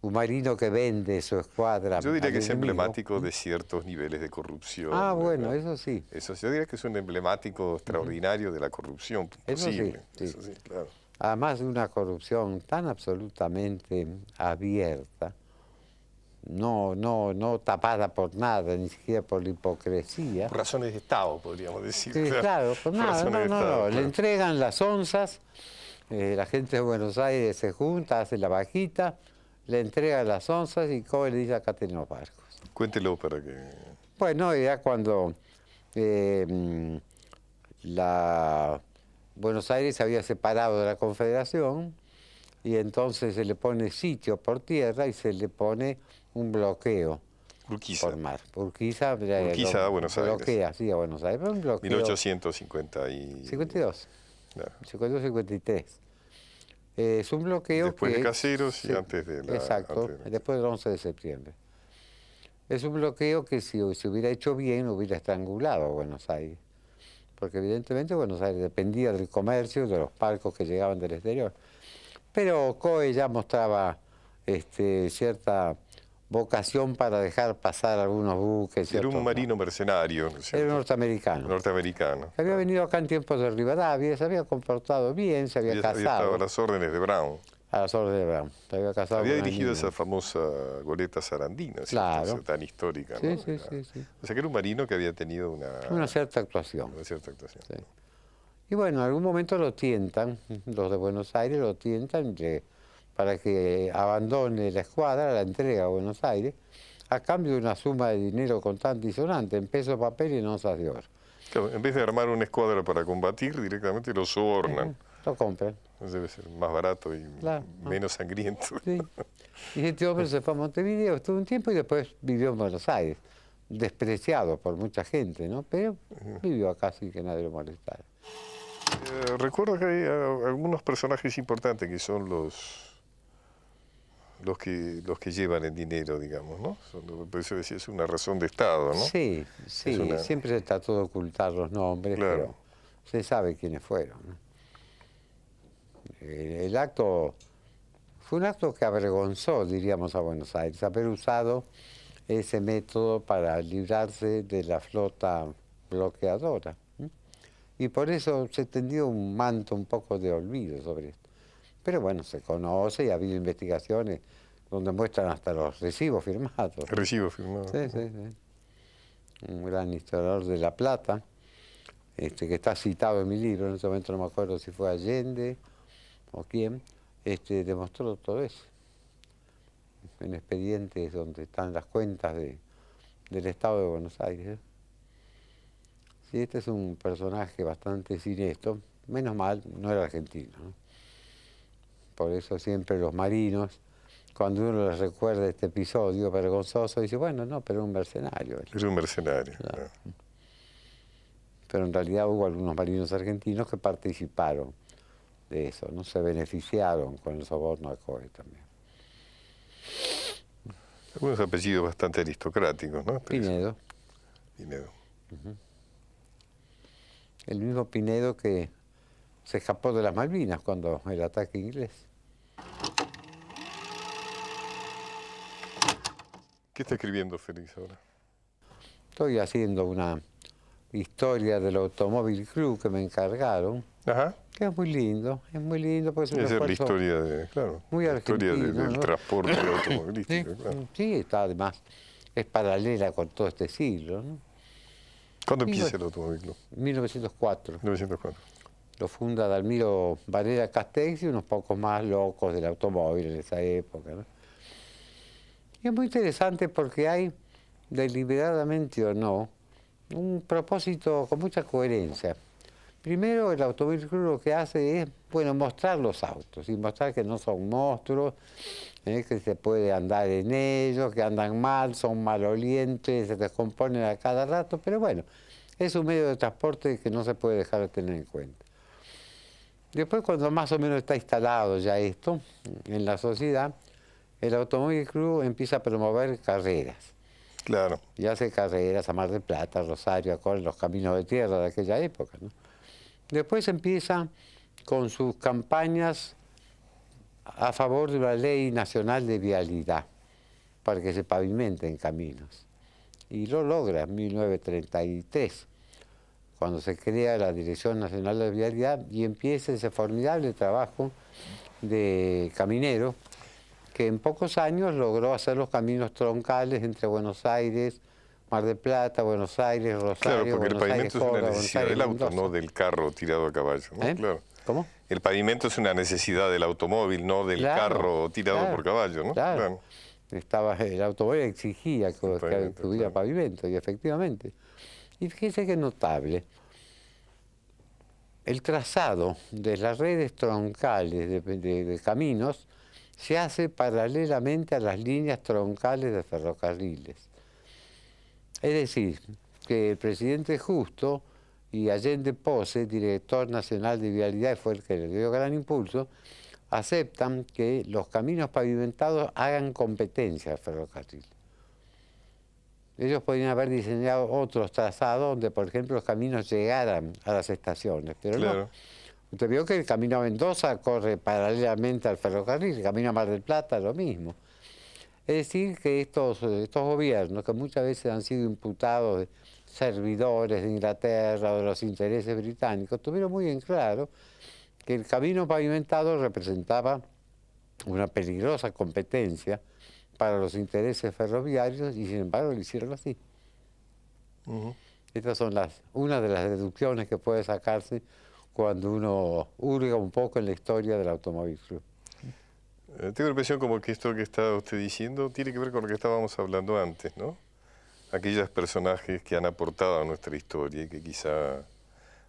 Un marino que vende su escuadra. Yo diría al que es enemigo. emblemático de ciertos niveles de corrupción. Ah, bueno, ¿verdad? eso sí. Eso yo diría que es un emblemático extraordinario de la corrupción Eso posible. sí, sí. Eso sí, claro. Además de una corrupción tan absolutamente abierta, no tapada por nada, ni siquiera por la hipocresía. Por razones de Estado, podríamos decir. Sí, claro, por nada, razones de Estado, Le claro. entregan las onzas, la gente de Buenos Aires se junta, hace la vaquita, le entrega las onzas y Coe le dice, acá tenemos barcos. Cuéntelo para que... Bueno, ya cuando Buenos Aires se había separado de la Confederación y entonces se le pone sitio por tierra y se le pone un bloqueo Urquiza. por mar. Urquiza Urquiza a Buenos Aires. Bloquea, sí, a Buenos Aires. Un bloqueo. 1850 y... 52. Claro. 52-53. Es un bloqueo Después que... de Caseros y antes de la... Exacto, antes de- después del 11 de septiembre. Es un bloqueo que si se hubiera hecho bien hubiera estrangulado a Buenos Aires. Porque evidentemente Buenos Aires dependía del comercio, de los barcos que llegaban del exterior. Pero Coe ya mostraba cierta vocación para dejar pasar algunos buques. Era otros un no. marino mercenario, ¿no es Era cierto? norteamericano. Norteamericano. Había venido acá en tiempos de Rivadavia, se había comportado bien, se había Había estado casado a las órdenes de Brown. a las órdenes de Brown. Se había casado Había con una dirigido niña. esa famosa goleta Sarandina, ¿cierto? Claro. Esa tan histórica, Sí, ¿no? sí, sí, sí. O sea que era un marino que había tenido Una cierta actuación. una cierta actuación. Sí. Y bueno, en algún momento lo tientan, los de Buenos Aires lo tientan para que abandone la escuadra, la entrega a Buenos Aires, a cambio de una suma de dinero contante y sonante, en pesos, papel y en onzas de oro. Claro, en vez de armar una escuadra para combatir, directamente lo sobornan. Lo compran. Debe ser más barato y Claro. menos sangriento. Sí. Y este hombre se fue a Montevideo, estuvo un tiempo y después vivió en Buenos Aires, despreciado por mucha gente, ¿no? Pero vivió acá sin que nadie lo molestara. Recuerdo que hay algunos personajes importantes que son los que llevan el dinero, digamos, ¿no? Por eso decía, es una razón de Estado, ¿no? Sí, sí, siempre se trató de ocultar los nombres, Claro. pero se sabe quiénes fueron, ¿no? El acto fue un acto que avergonzó, diríamos, a Buenos Aires, haber usado ese método para librarse de la flota bloqueadora. Y por eso se tendió un manto un poco de olvido sobre esto. Pero bueno, se conoce y ha habido investigaciones donde muestran hasta los recibos firmados. Recibo firmado. Sí, sí, sí. Un gran historiador de La Plata, que está citado en mi libro, en este momento no me acuerdo si fue Allende o quién, demostró todo eso. En expedientes donde están las cuentas del Estado de Buenos Aires. Sí, este es un personaje bastante siniestro, menos mal, no era argentino, ¿no? Por eso siempre los marinos cuando uno les recuerda este episodio vergonzoso, dice, bueno, no, pero era un mercenario. Era un mercenario. Claro. Pero en realidad hubo algunos marinos argentinos que participaron de eso, ¿no? Se beneficiaron con el soborno a Coe también. Algunos apellidos bastante aristocráticos, ¿no? Pinedo. Pinedo. El mismo Pinedo que se escapó de las Malvinas cuando el ataque inglés. ¿Qué está escribiendo Félix ahora? Estoy haciendo una historia del Automóvil Club que me encargaron, Ajá. que es muy lindo porque es un Esa es la esfuerzo historia de, claro, muy la historia argentino, del ¿no? transporte automovilístico. Sí, Claro. sí, está además, es paralela con todo este siglo, ¿no? ¿Cuándo empieza el automóvil? 1904. 1904. Lo funda Dalmiro Varela Castells y unos pocos más locos del automóvil en esa época, ¿no? Y es muy interesante porque hay, deliberadamente o no, un propósito con mucha coherencia. Primero, el Automóvil Club lo que hace es, bueno, mostrar los autos y mostrar que no son monstruos, que se puede andar en ellos, que andan mal, son malolientes, se descomponen a cada rato, pero bueno, es un medio de transporte que no se puede dejar de tener en cuenta. Después, cuando más o menos está instalado ya esto en la sociedad, el Automóvil Club empieza a promover carreras. Claro. Y hace carreras a Mar del Plata, Rosario, a los caminos de tierra de aquella época, ¿no? Después empieza con sus campañas a favor de la Ley Nacional de Vialidad, para que se pavimenten caminos. Y lo logra en 1933, cuando se crea la Dirección Nacional de Vialidad y empieza ese formidable trabajo de caminero que en pocos años logró hacer los caminos troncales entre Buenos Aires, Mar del Plata, Buenos Aires, Rosario, Claro, porque Buenos el pavimento Aires, es una Córdoba, necesidad del auto, no del carro tirado a caballo, ¿no? Claro. ¿Cómo? El pavimento es una necesidad del automóvil, no del carro tirado por caballo, ¿no? Claro. El automóvil exigía que hubiera pavimento, y efectivamente. Y fíjese que notable, el trazado de las redes troncales de caminos se hace paralelamente a las líneas troncales de ferrocarriles. Es decir, que el presidente Justo y Allende Pose, director nacional de Vialidad, fue el que le dio gran impulso, aceptan que los caminos pavimentados hagan competencia al ferrocarril. Ellos podrían haber diseñado otros trazados donde, por ejemplo, los caminos llegaran a las estaciones, pero no. Usted vio que el camino a Mendoza corre paralelamente al ferrocarril, el camino a Mar del Plata lo mismo. Es decir, que estos gobiernos, que muchas veces han sido imputados de servidores de Inglaterra o de los intereses británicos, tuvieron muy en claro que el camino pavimentado representaba una peligrosa competencia para los intereses ferroviarios y sin embargo lo hicieron así. Estas son una de las deducciones que puede sacarse cuando uno hurga un poco en la historia del Automóvil Club. Tengo la impresión como que esto que está usted diciendo tiene que ver con lo que estábamos hablando antes, ¿no? Aquellos personajes que han aportado a nuestra historia y que quizá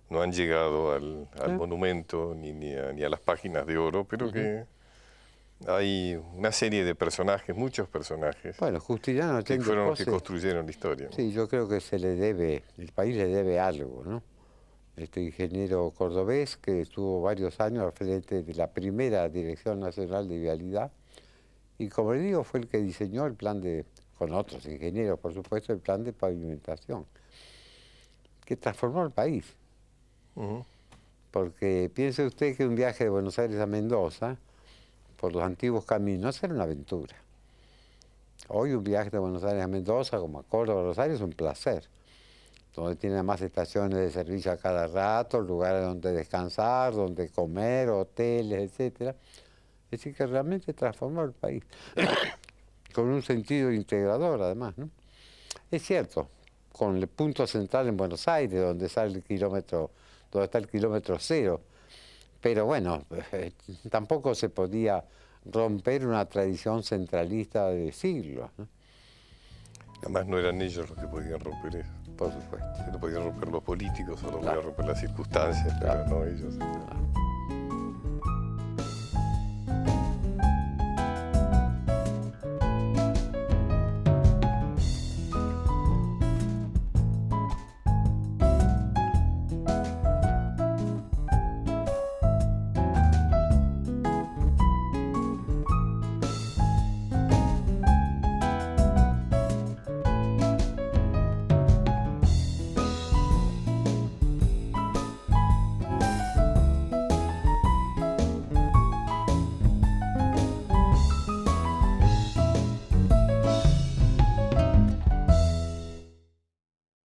no han llegado al monumento ni a las páginas de oro, pero que hay una serie de personajes, muchos personajes, bueno, Justiniano que fueron los que construyeron la historia, ¿no? Sí, yo creo que el país le debe algo, ¿no? Este ingeniero cordobés que estuvo varios años al frente de la primera Dirección Nacional de Vialidad y, como le digo, fue el que diseñó el plan con otros ingenieros, por supuesto, el plan de pavimentación, que transformó el país. Porque piense usted que un viaje de Buenos Aires a Mendoza, por los antiguos caminos, era una aventura. Hoy un viaje de Buenos Aires a Mendoza, como a Córdoba o Rosario, es un placer, donde tiene más estaciones de servicio a cada rato, lugares donde descansar, donde comer, hoteles, etc. Es decir, que realmente transformó el país, con un sentido integrador además, ¿no? Es cierto, con el punto central en Buenos Aires, donde está el kilómetro cero, pero bueno, tampoco se podía romper una tradición centralista de siglos, ¿no? Además no eran ellos los que podían romper eso. Por supuesto. Lo podían romper los políticos o lo podían romper las circunstancias, pero no ellos.